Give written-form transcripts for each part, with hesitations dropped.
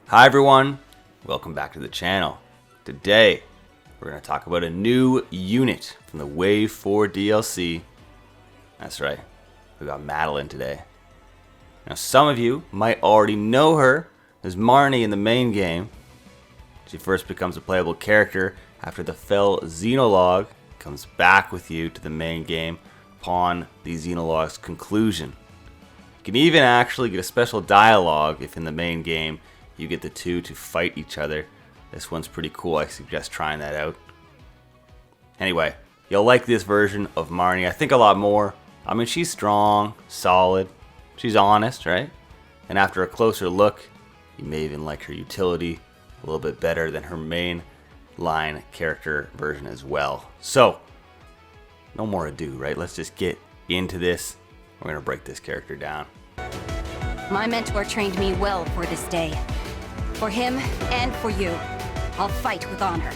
Hi everyone, welcome back to the channel. Today, we're going to talk about a new unit from the Wave 4 DLC. That's right, we got Madeline today. Now some of you might already know her as Marnie in the main game. She first becomes a playable character after the Fell Xenologue comes back with you to the main game upon the Xenologue's conclusion. You can even actually get a special dialogue if in the main game you get the two to fight each other. This one's pretty cool. I suggest trying that out. Anyway, you'll like this version of Marnie, I think, a lot more. I mean, she's strong, solid, she's honest, right? And after a closer look, you may even like her utility a little bit better than her main line character version as well. So, no more ado, right? Let's just get into this. We're going to break this character down. My mentor trained me well for this day. For him and for you, I'll fight with honor.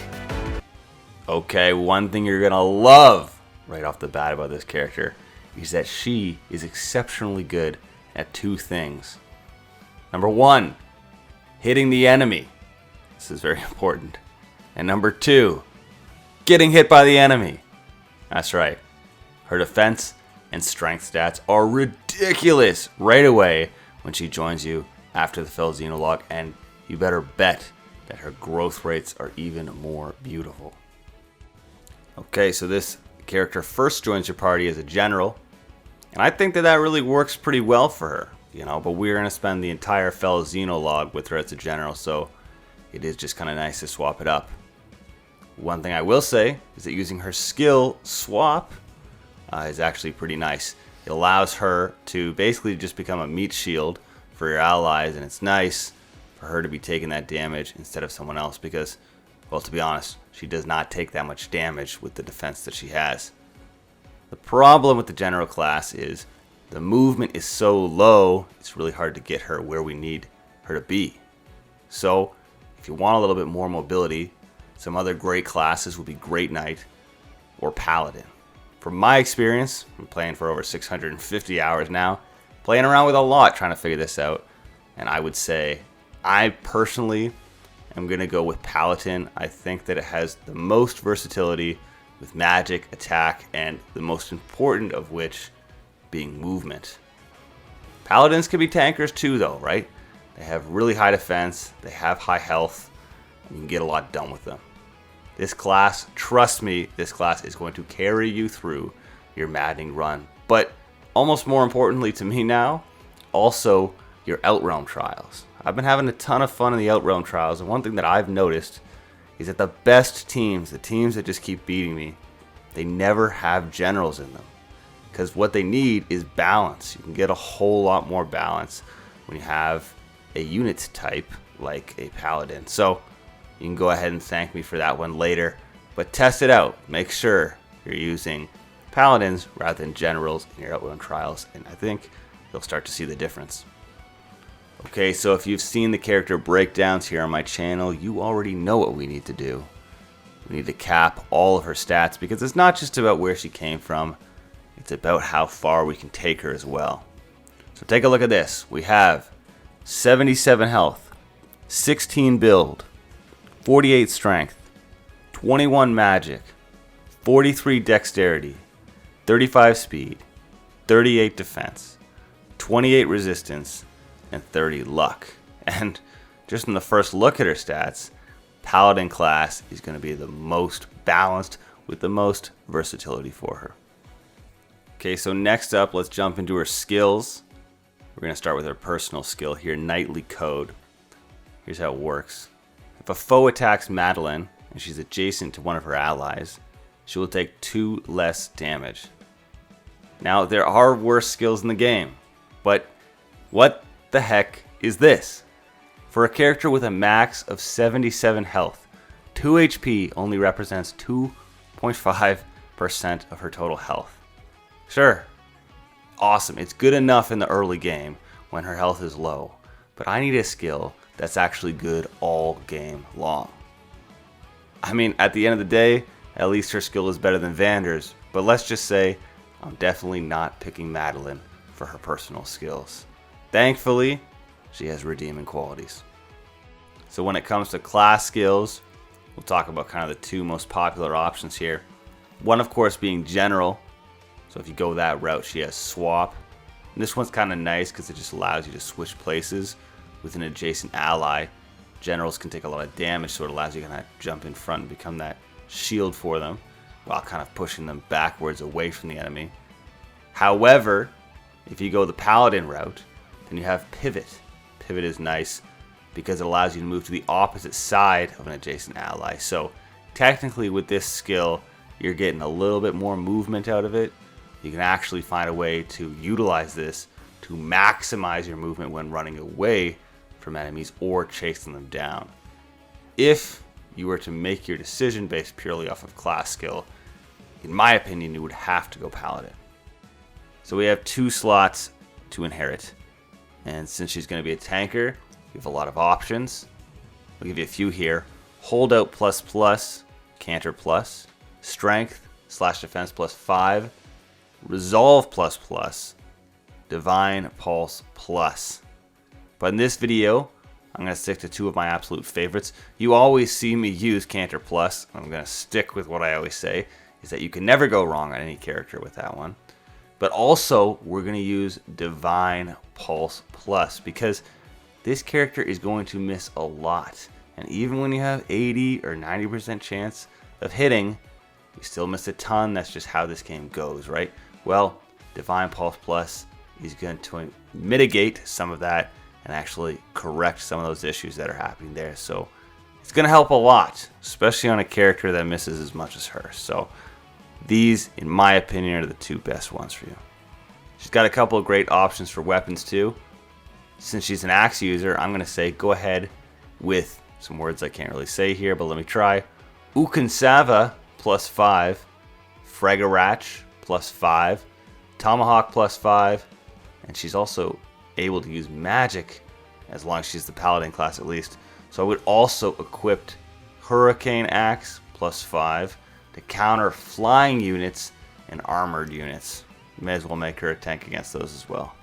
Okay, one thing you're going to love right off the bat about this character is that she is exceptionally good at two things. Number one, hitting the enemy. This is very important. And number two, getting hit by the enemy. That's right. Her defense and strength stats are ridiculous right away when she joins you after the Fell Xenologue, and you better bet that her growth rates are even more beautiful. Okay, so this character first joins your party as a general, and I think that really works pretty well for her, but we're going to spend the entire Fell Xenologue with her as a general, so it is just kind of nice to swap it up. One thing I will say is that using her skill swap is actually pretty nice. It allows her to basically just become a meat shield for your allies, and it's nice for her to be taking that damage instead of someone else because, well, to be honest, she does not take that much damage with the defense that she has. The problem with the general class is the movement is so low, it's really hard to get her where we need her to be. So, if you want a little bit more mobility, some other great classes would be Great Knight or Paladin. From my experience, I'm playing for over 650 hours now, playing around with a lot trying to figure this out, and I would say I personally am going to go with Paladin. I think that it has the most versatility with magic, attack, and the most important of which being movement. Paladins can be tankers too though, right? They have really high defense, they have high health, and you can get a lot done with them. This class, trust me, this class is going to carry you through your maddening run. But almost more importantly to me now, also your Outrealm trials. I've been having a ton of fun in the Outrealm trials, and one thing that I've noticed is that the best teams, the teams that just keep beating me, they never have generals in them. Because what they need is balance. You can get a whole lot more balance when you have a unit type like a Paladin. So you can go ahead and thank me for that one later, but test it out. Make sure you're using Paladins rather than generals in your Outrealm trials, and I think you'll start to see the difference. Okay, so if you've seen the character breakdowns here on my channel, you already know what we need to do. We need to cap all of her stats because it's not just about where she came from, it's about how far we can take her as well. So take a look at this. We have 77 health, 16 build, 48 strength, 21 magic, 43 dexterity, 35 speed, 38 defense, 28 resistance, and 30 luck. And just in the first look at her stats, Paladin class is going to be the most balanced with the most versatility for her. Okay, so next up, let's jump into her skills. We're going to start with her personal skill here, Knightly Code. Here's how it works. If a foe attacks Madeline and she's adjacent to one of her allies, she will take 2 less damage. Now, there are worse skills in the game, but what the heck is this? For a character with a max of 77 health, 2 HP only represents 2.5% of her total health. Sure, awesome, it's good enough in the early game when her health is low, but I need a skill that's actually good all game long. I mean, at the end of the day, at least her skill is better than Vander's, but let's just say I'm definitely not picking Madeline for her personal skills. Thankfully, she has redeeming qualities. So when it comes to class skills, we'll talk about kind of the two most popular options here. One, of course, being general. So if you go that route, she has swap. And this one's kind of nice because it just allows you to switch places with an adjacent ally. Generals can take a lot of damage, so it allows you to kind of jump in front and become that shield for them while kind of pushing them backwards away from the enemy. However, if you go the paladin route, then you have pivot. Pivot is nice because it allows you to move to the opposite side of an adjacent ally. So technically with this skill, you're getting a little bit more movement out of it. You can actually find a way to utilize this to maximize your movement when running away from enemies or chasing them down. If you were to make your decision based purely off of class skill, in my opinion, you would have to go paladin. So we have 2 slots to inherit. And since she's going to be a tanker, you have a lot of options. I'll give you a few here. Holdout ++, canter plus, strength / defense +5, resolve ++, divine pulse plus. But in this video, I'm going to stick to 2 of my absolute favorites. You always see me use canter plus. I'm going to stick with what I always say, is that you can never go wrong on any character with that one. But also, we're going to use divine pulse plus because this character is going to miss a lot. And even when you have 80 or 90% chance of hitting, you still miss a ton. That's just how this game goes, right? Well, divine pulse plus is going to mitigate some of that and actually correct some of those issues that are happening there. So it's going to help a lot, especially on a character that misses as much as her. So these, in my opinion, are the 2 best ones for you. She's got a couple of great options for weapons too. Since she's an axe user, I'm going to say go ahead with some words I can't really say here, but let me try. Ukansava +5, Fragarach +5, Tomahawk +5, and she's also able to use magic as long as she's the paladin class at least. So I would also equip Hurricane Axe +5 to counter flying units and armored units. You may as well make her a tank against those as well.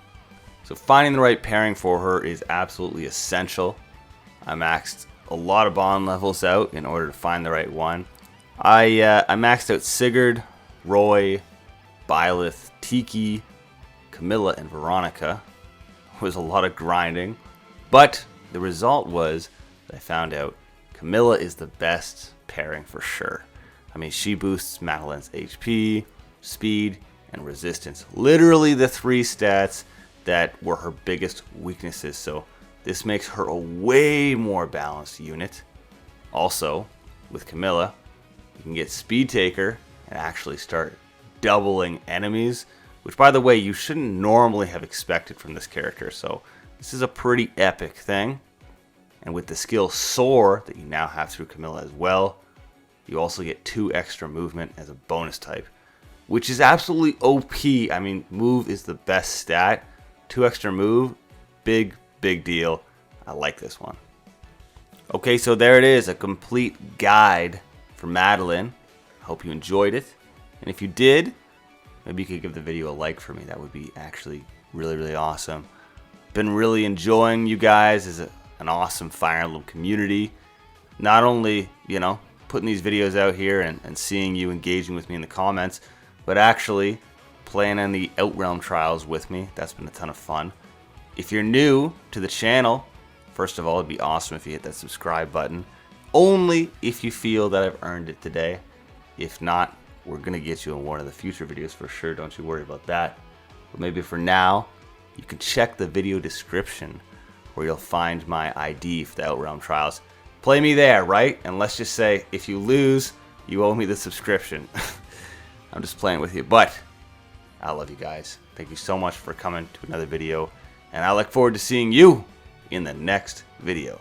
So finding the right pairing for her is absolutely essential. I maxed a lot of bond levels out in order to find the right one. I maxed out Sigurd, Roy, Byleth, Tiki, Camilla, and Veronica. It was a lot of grinding, but the result was that I found out Camilla is the best pairing for sure. I mean, she boosts Madeline's HP, speed, and resistance. Literally the 3 stats that were her biggest weaknesses. So this makes her a way more balanced unit. Also, with Camilla, you can get Speed Taker and actually start doubling enemies, which, by the way, you shouldn't normally have expected from this character. So this is a pretty epic thing. And with the skill Soar that you now have through Camilla as well, you also get 2 extra movement as a bonus type, which is absolutely OP. I mean, move is the best stat. 2 extra move, big deal. I like this one. Okay, so there it is, a complete guide for Madeline. I hope you enjoyed it. And if you did, maybe you could give the video a like for me. That would be actually really awesome. Been really enjoying you guys as an awesome Fire Emblem community. Not only, putting these videos out here and seeing you engaging with me in the comments, but actually playing in the Outrealm trials with me. That's been a ton of fun. If you're new to the channel, first of all, it'd be awesome if you hit that subscribe button. Only if you feel that I've earned it today. If not, we're going to get you in one of the future videos for sure. Don't you worry about that. But maybe for now, you can check the video description where you'll find my ID for the Outrealm trials. Play me there, right? And let's just say, if you lose, you owe me the subscription. I'm just playing with you, but I love you guys. Thank you so much for coming to another video, and I look forward to seeing you in the next video.